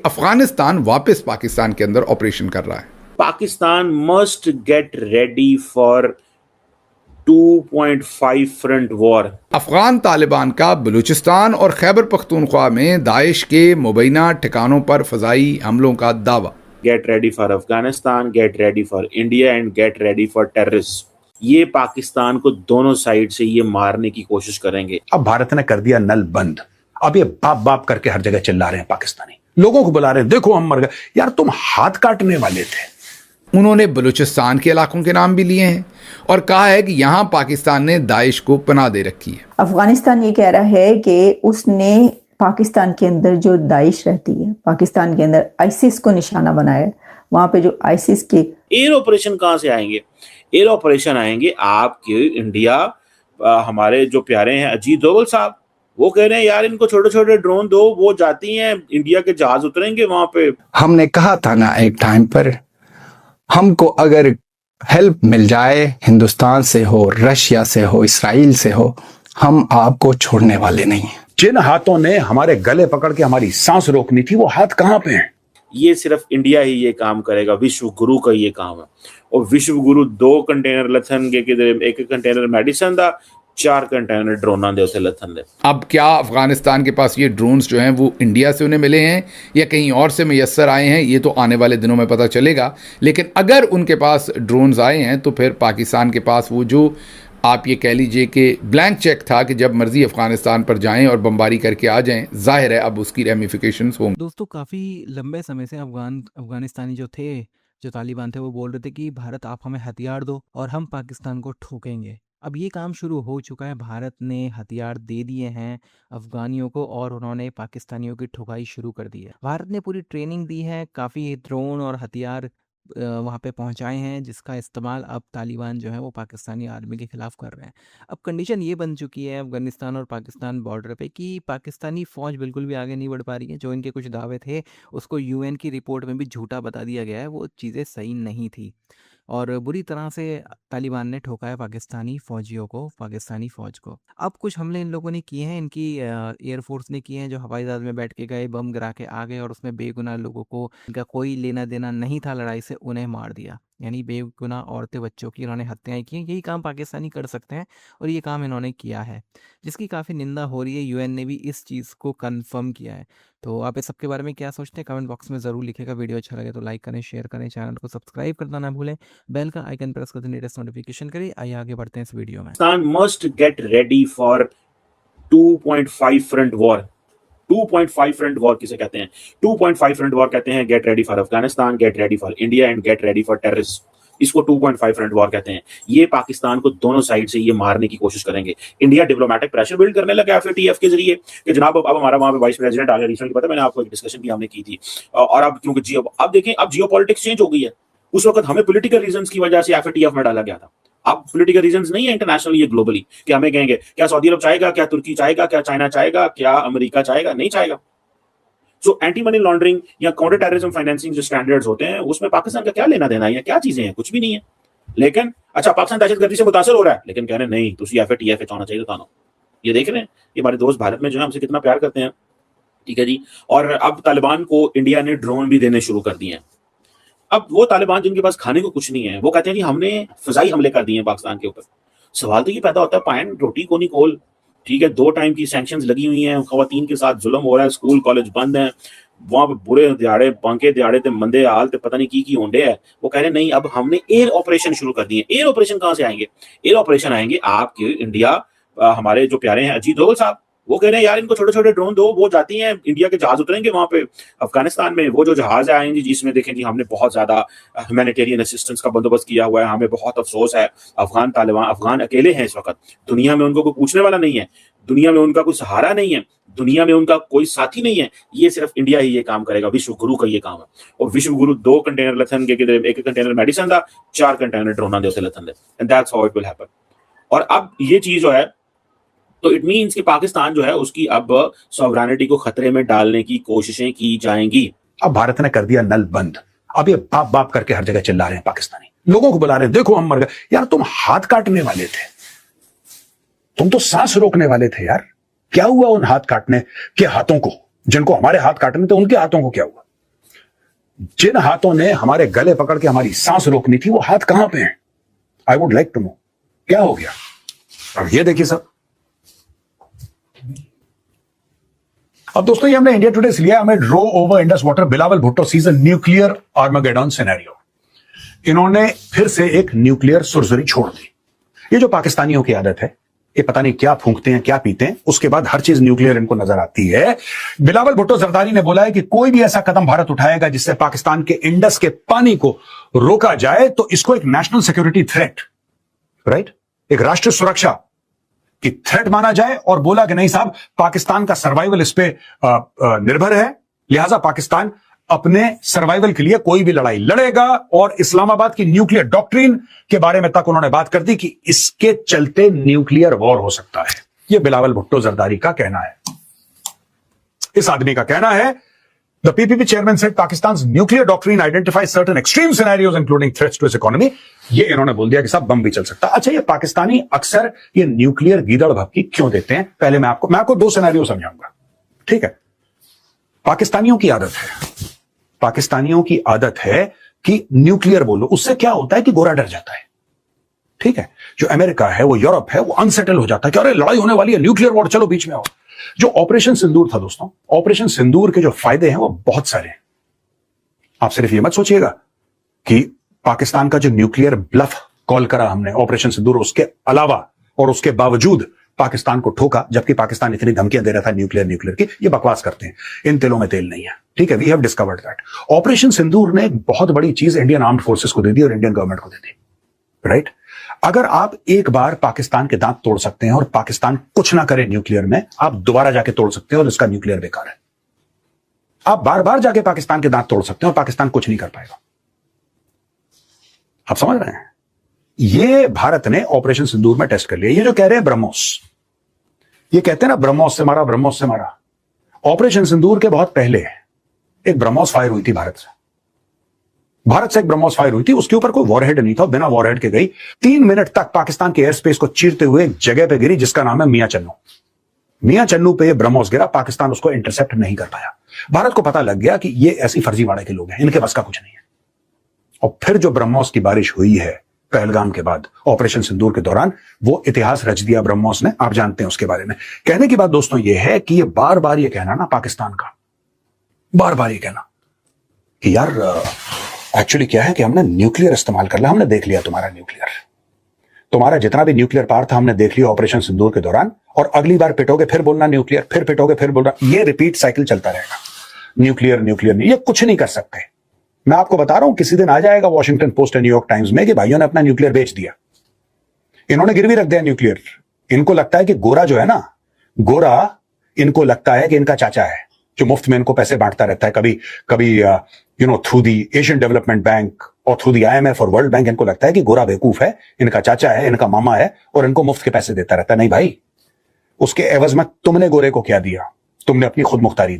अफगानिस्तान वापस पाकिस्तान के अंदर ऑपरेशन कर रहा है। Pakistan must get ready for 2.5 front war. Afghan Taliban का बलूचिस्तान और खैबर पख्तूनख्वा में दाइश के मुबैना ठिकानों पर फजाई हमलों का दावा। Get ready for Afghanistan, get ready for India and get ready for terrorist. ये पाकिस्तान को दोनों साइड से ये मारने की कोशिश करेंगे। अब भारत ने कर दिया नल बंद। अब ये बाप बाप करके हर जगह चिल्ला रहे हैं, पाकिस्तानी लोगों को बुला रहे हैं, देखो हम मर गए। यार तुम हाथ काटने वाले थे। उन्होंने बलूचिस्तान के इलाकों के नाम भी लिए हैं और कहा है कि यहां पाकिस्तान ने दाइश को पनाह दे रखी है। अफगानिस्तान ये कह रहा है कि उसने पाकिस्तान के अंदर जो दाइश रहती है, पाकिस्तान के अंदर आईसिस को निशाना बनाया है। वहां पे जो आईसिस के एयर ऑपरेशन कहां से आएंगे? एयर ऑपरेशन आएंगे आपके इंडिया। हमारे जो प्यारे हैं अजीत डोवल साहब, वो कह रहे हैं यार इनको छोटे छोटे ड्रोन दो, वो जाती हैं, इंडिया के जहाज उतरेंगे वहां पे। हमने कहा था ना एक टाइम पर, हमको अगर हेल्प मिल जाए हिंदुस्तान से हो, रशिया से हो, इसराइल से हो, हम आपको छोड़ने वाले नहीं। जिन हाथों ने हमारे गले पकड़ के हमारी सांस रोकनी थी, वो हाथ कहां पे हैं? ये सिर्फ इंडिया ही ये काम करेगा। विश्व गुरु का ये काम है। और विश्व गुरु 2 कंटेनर लथन के किधर, एक कंटेनर मेडिसिन दा, 4 कंटेनर ड्रोन दे उसे लथन दे। अब क्या अफगानिस्तान के पास ये ड्रोन्स जो हैं वो इंडिया से उन्हें मिले हैं या कहीं और से मैसर आए हैं, ये तो आने वाले दिनों में पता चलेगा। लेकिन अगर उनके पास ड्रोन्स आए हैं तो फिर पाकिस्तान के पास वो जो आप ये कह लीजिए कि ब्लैंक चेक था कि जब मर्जी अफगानिस्तान पर जाएं और बमबारी करके आ जाएं, जाहिर है अब उसकी रेमिफिकेशंस होंगी। दोस्तों, काफ़ी लंबे समय से अफगानिस्तानी जो तालिबान थे वो बोल रहे थे कि भारत आप हमें हथियार दो और हम पाकिस्तान को ठोकेंगे। अब ये काम शुरू हो चुका है। भारत ने हथियार दे दिए हैं अफगानियों को और उन्होंने पाकिस्तानियों की ठुकाई शुरू कर दी है। भारत ने पूरी ट्रेनिंग दी है, काफ़ी ड्रोन और हथियार वहाँ पे पहुँचाए हैं, जिसका इस्तेमाल अब तालिबान जो है वो पाकिस्तानी आर्मी के ख़िलाफ़ कर रहे हैं। अब कंडीशन ये बन चुकी है अफ़गानिस्तान और पाकिस्तान बॉर्डर पे कि पाकिस्तानी फ़ौज बिल्कुल भी आगे नहीं बढ़ पा रही है। जो इनके कुछ दावे थे उसको यूएन की रिपोर्ट में भी झूठा बता दिया गया है, वो चीज़ें सही नहीं थी और बुरी तरह से तालिबान ने ठोका है पाकिस्तानी फ़ौजियों को, पाकिस्तानी फ़ौज को। अब कुछ हमले इन लोगों ने किए हैं, इनकी एयरफोर्स ने किए हैं, जो हवाई जहाज़ में बैठ के गए, बम गिरा के आ गए और उसमें बेगुनाह लोगों को, इनका कोई लेना देना नहीं था लड़ाई से, उन्हें मार दिया। यानी बेगुनाह औरतें बच्चों की इन्होंने हत्याएं की। यही काम पाकिस्तानी कर सकते हैं और ये काम इन्होंने किया है, जिसकी काफ़ी निंदा हो रही है। यूएन ने भी इस चीज़ को कन्फर्म किया है। तो आप इस सब के बारे में क्या सोचते हैं कमेंट बॉक्स में ज़रूर लिखेगा। वीडियो अच्छा लगे तो लाइक करें, शेयर करें, चैनल को सब्सक्राइब करना ना भूलें, बेल का आइकन प्रेस कर लेटेस्ट नोटिफिकेशन करें। आइए आगे बढ़ते हैं इस वीडियो में। Pakistan must get ready for 2.5 front war. 2.5 front war किसे कहते हैं? 2.5 फ्रंट वॉर कहते हैं get ready for Afghanistan, get ready for India and get ready for terrorist. इसको 2.5 फ्रंट वॉर कहते हैं। ये पाकिस्तान को दोनों साइड से ये मारने की कोशिश करेंगे। इंडिया डिप्लोमेटिक प्रेशर बिल्ड करने लगा एफएटीएफ के जरिए कि जनाब अब हमारा वहां पे वाइस प्रेसिडेंट आ गया। रिसेंटली पता है, मैंने आपको एक डिस्कशन भी हमने की थी। और अब क्योंकि अब देखें, अब जियोपॉलिटिक्स चेंज हो गई है। उस वक्त हमें पॉलिटिकल रीजंस की वजह से एफएटीएफ में डाला गया था। अब पॉलिटिकल रीजंस नहीं है इंटरनेशनल, ये ग्लोबली, कि हमें कहेंगे क्या सऊदी अरब चाहेगा, क्या तुर्की चाहेगा, क्या चाइना चाहेगा, क्या अमेरिका चाहेगा? नहीं चाहेगा। सो एंटी मनी लॉन्ड्रिंग या काउंटर टेररिज्म फाइनेंसिंग जो स्टैंडर्ड्स होते हैं, उसमें पाकिस्तान का क्या लेना देना है? क्या चीजें हैं? कुछ भी नहीं है। लेकिन अच्छा, पाकिस्तान दहशतगर्दी से मुतासर हो रहा है, लेकिन कह रहे हैं नहीं, तुसी एफएटीएफ होना चाहिए था। ये देख रहे हैं, ये हमारे दोस्त भारत में जो है हमसे कितना प्यार करते हैं। ठीक है जी। और अब तालिबान को इंडिया ने ड्रोन भी देने शुरू कर दिए हैं। अब वो तालिबान जिनके पास खाने को कुछ नहीं है, वो कहते हैं कि हमने फिजाई हमले कर दिए हैं पाकिस्तान के ऊपर। सवाल तो ये पैदा होता है, पायन रोटी को नहीं खोल। ठीक है, 2 टाइम की सैंक्शंस लगी हुई हैं, खवातीन के साथ जुल्म हो रहा है, स्कूल कॉलेज बंद हैं, वहां पे बुरे दिहाड़े, बांके दिहाड़े ते मंदे हाल ते पता नहीं की होंडे है। वो कह रहे हैं नहीं, अब हमने एयर ऑपरेशन शुरू कर दिए। एयर ऑपरेशन कहां से आएंगे? एयर ऑपरेशन आएंगे आपके इंडिया। हमारे जो प्यारे हैं अजीत डोवल साहब, वो कह रहे हैं यार इनको छोटे छोटे ड्रोन दो, वो जाती हैं, इंडिया के जहाज उतरेंगे वहां पे अफगानिस्तान में। वो जो जहाज आएंगे जिसमें देखें जी हमने बहुत ज्यादा ह्यूमैनिटेरियन असिस्टेंस का बंदोबस्त किया हुआ है। हमें बहुत अफसोस है, अफगान अकेले हैं इस वक्त। दुनिया में उनको कोई पूछने वाला नहीं है, दुनिया में उनका कोई सहारा नहीं है, दुनिया में उनका कोई साथी नहीं है। ये सिर्फ इंडिया ही ये काम करेगा। विश्व गुरु का ये काम है। और विश्व गुरु 2 कंटेनर लथन के किधर, एक कंटेनर मेडिसिन दा, 4 कंटेनर ड्रोन दे उसे लथन दे। And that's how it will happen. और अब ये चीज जो है, तो इट मीन्स कि पाकिस्तान जो है उसकी अब सॉवरेनिटी को खतरे में डालने की कोशिशें की जाएंगी। अब भारत ने कर दिया नल बंद। अब ये बाप बाप करके हर जगह चिल्ला रहे हैं, पाकिस्तानी लोगों को बुला रहे हैं, देखो हम मर गए। यार तुम हाथ काटने वाले थे, तुम तो सांस रोकने वाले थे यार। क्या हुआ उन हाथ काटने के हाथों को? जिनको हमारे हाथ काटने थे उनके हाथों को क्या हुआ? जिन हाथों ने हमारे गले पकड़ के हमारी सांस रोकनी थी, वो हाथ कहां पे हैं? I would like to know क्या हो गया। अब ये देखिए सब। अब दोस्तों ये हमने इंडिया टुडे से लिया, हमें row over Indus water, Bilawal Bhutto sees a nuclear Armageddon scenario. इन्होंने फिर से एक न्यूक्लियर सुरसुरी छोड़ दी। ये जो पाकिस्तानियों की आदत है, ये पता नहीं क्या फूंकते हैं क्या पीते हैं, उसके बाद हर चीज न्यूक्लियर इनको नजर आती है। बिलावल भुट्टो जरदारी ने बोला है कि कोई भी ऐसा कदम भारत उठाएगा जिससे पाकिस्तान के इंडस के पानी को रोका जाए तो इसको एक नेशनल सिक्योरिटी थ्रेट, राइट, एक राष्ट्रीय सुरक्षा की थ्रेट माना जाए। और बोला कि नहीं साहब, पाकिस्तान का सर्वाइवल इस पे निर्भर है, लिहाजा पाकिस्तान अपने सर्वाइवल के लिए कोई भी लड़ाई लड़ेगा। और इस्लामाबाद की न्यूक्लियर डॉक्ट्रिन के बारे में तक उन्होंने बात कर दी कि इसके चलते न्यूक्लियर वॉर हो सकता है। यह बिलावल भुट्टो जरदारी का कहना है। इस आदमी का कहना है, the PPP chairman said Pakistan's nuclear doctrine identifies certain extreme scenarios including threats to its economy. ये इन्होंने बोल दिया कि साहब बम भी चल सकता है। अच्छा, ये पाकिस्तानी अक्सर ये न्यूक्लियर गीदड़ भभकी क्यों देते हैं? पहले मैं आपको दो सिनेरियो समझाऊंगा, ठीक है। पाकिस्तानियों की आदत है कि न्यूक्लियर बोलो, उससे क्या होता है कि गोरा डर जाता है, ठीक है। जो अमेरिका है, वो यूरोप है, वो अनसेटल हो जाता है कि अरे लड़ाई होने वाली है, न्यूक्लियर वॉर, चलो बीच में आओ। जो ऑपरेशन सिंदूर था दोस्तों, ऑपरेशन सिंदूर के जो फायदे हैं वो बहुत सारे हैं। आप सिर्फ ये मत सोचिएगा कि पाकिस्तान का जो न्यूक्लियर ब्लफ कॉल करा हमने ऑपरेशन सिंदूर, उसके अलावा और उसके बावजूद पाकिस्तान को ठोका, जबकि पाकिस्तान इतनी धमकियां दे रहा था न्यूक्लियर की। ये बकवास करते हैं, इन तिलों में तेल नहीं है, ठीक है। We have discovered that. Operation Sindoor ने एक बहुत बड़ी चीज इंडियन आर्म्ड फोर्सेस को दे दी और इंडियन गवर्नमेंट को दे दी, राइट। अगर आप एक बार पाकिस्तान के दांत तोड़ सकते हैं और पाकिस्तान कुछ ना करे न्यूक्लियर में, आप दोबारा जाके तोड़ सकते हैं और इसका न्यूक्लियर बेकार है। आप बार बार जाके पाकिस्तान के दांत तोड़ सकते हैं और पाकिस्तान कुछ नहीं कर पाएगा। आप समझ रहे हैं? ये भारत ने ऑपरेशन सिंदूर में टेस्ट कर लिया। ये जो कह रहे हैं ब्रह्मोस, ये कहते हैं ना ब्रह्मोस से मारा, ब्रह्मोस से मारा। ऑपरेशन सिंदूर के बहुत पहले एक ब्रह्मोस फायर हुई थी भारत से एक ब्रह्मोस फायर हुई थी। उसके ऊपर कोई वॉरहेड नहीं था, बिना वॉरहेड के गई 3 मिनट तक पाकिस्तान के एयर स्पेस को चीरते हुए एक जगह पे गिरी जिसका नाम है मियां चन्नू पे ब्रह्मोस गिरा। पाकिस्तान उसको इंटरसेप्ट नहीं कर पाया। भारत को पता लग गया कि ये ऐसी फर्जीवाड़े के लोग हैं, इनके बस का कुछ नहीं है। और फिर जो ब्रह्मोस की बारिश हुई है पहलगाम के बाद, ऑपरेशन सिंदूर के दौरान, वो इतिहास रच दिया ब्रह्मोस ने। आप जानते हैं उसके बारे में। कहने की बात दोस्तों ये है कि ये बार बार ये कहना ना पाकिस्तान का, बार बार ये कहना कि यार एक्चुअली क्या है कि हमने न्यूक्लियर इस्तेमाल कर लिया, हमने देख लिया तुम्हारा न्यूक्लियर, तुम्हारा जितना भी न्यूक्लियर पावर था हमने देख लिया ऑपरेशन सिंदूर के दौरान, और अगली बार पिटोगे फिर बोलना न्यूक्लियर, फिर पिटोगे फिर बोलना। ये रिपीट साइकिल चलता रहेगा। न्यूक्लियर ये कुछ नहीं कर सकते। मैं आपको बता रहा हूं, किसी दिन आ जाएगा वॉशिंगटन पोस्ट और न्यूयॉर्क टाइम्स में कि भाइयों ने अपना न्यूक्लियर बेच दिया, इन्होंने गिरवी रख दिया न्यूक्लियर। इनको लगता है कि गोरा जो है ना, गोरा इनको लगता है कि इनका चाचा है जो मुफ्त में इनको पैसे बांटता रहता है, कभी through the Asian development bank और थ्रू दी IMF और वर्ल्ड बैंक। इनको लगता है कि गोरा बेवकूफ है, इनका चाचा है, इनका मामा है और इनको मुफ्त के पैसे देता रहता है। नहीं भाई, उसके एवज में तुमने गोरे को क्या दिया? तुमने अपनी खुद मुख्तारी दी।